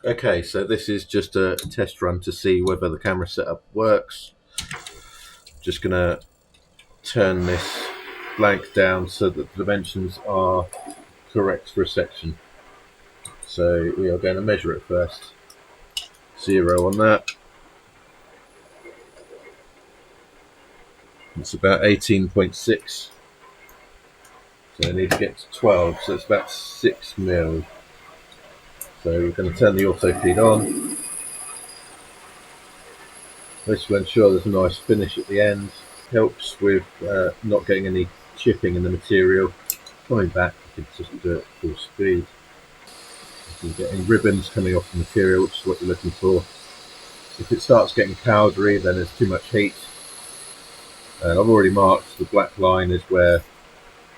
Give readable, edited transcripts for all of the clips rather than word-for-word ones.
Okay, so this is just a test run to see whether the camera setup works. Just gonna turn this blank down so that the dimensions are correct for a section. So we are going to measure it first. 0 on that. It's about 18.6. So I need to get to 12, so it's about 6 mil. So we're going to turn the auto feed on. This will ensure there's a nice finish at the end. Helps with not getting any chipping in the material. Coming back, you can just do it at full speed. You're getting ribbons coming off the material, which is what you're looking for. If it starts getting powdery, then there's too much heat. And I've already marked the black line is where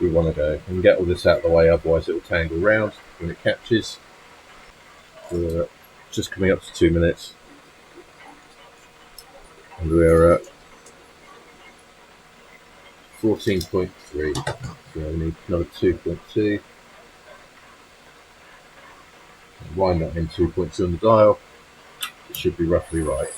we want to go. And get all this out of the way, otherwise it will tangle round when it catches. We're just coming up to 2 minutes. And we're at 14.3. So we need another 2.2. Wind that in 2.2 on the dial. It should be roughly right.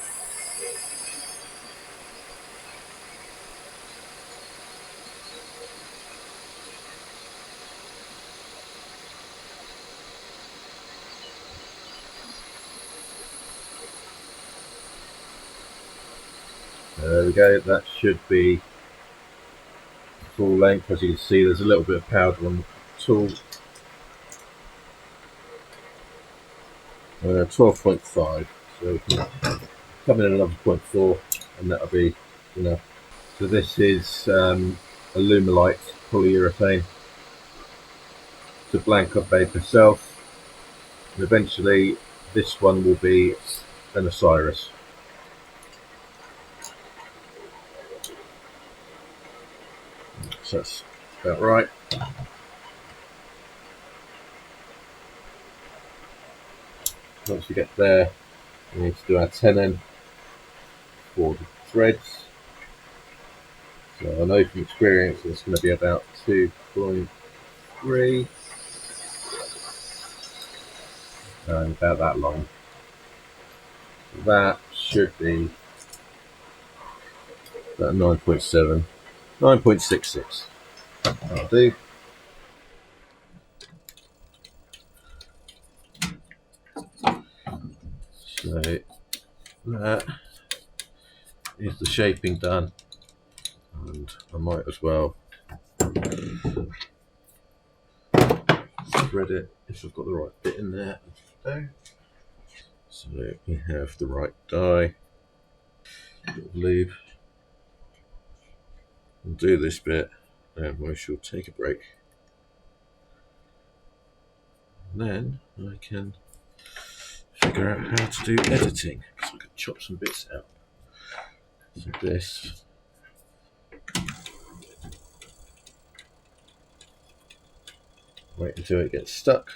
There we go, that should be full length. As you can see, there's a little bit of powder on the tool. 12.5, so we can come in another 0.4 and that'll be enough. So this is Alumalite polyurethane. It's a blank I've made myself, and eventually this one will be an Osiris. So that's about right. Once we get there, we need to do our tenon for the threads. So I know from experience it's going to be about 2.3 and about that long. So that should be about 9.7, 9.66. That'll do. So that is the shaping done, and I might as well thread it if I've got the right bit in there. So we have the right die, bit of lube. We'll do this bit and we shall take a break. And then I can figure out how to do editing, so I can chop some bits out. So this, wait until it gets stuck.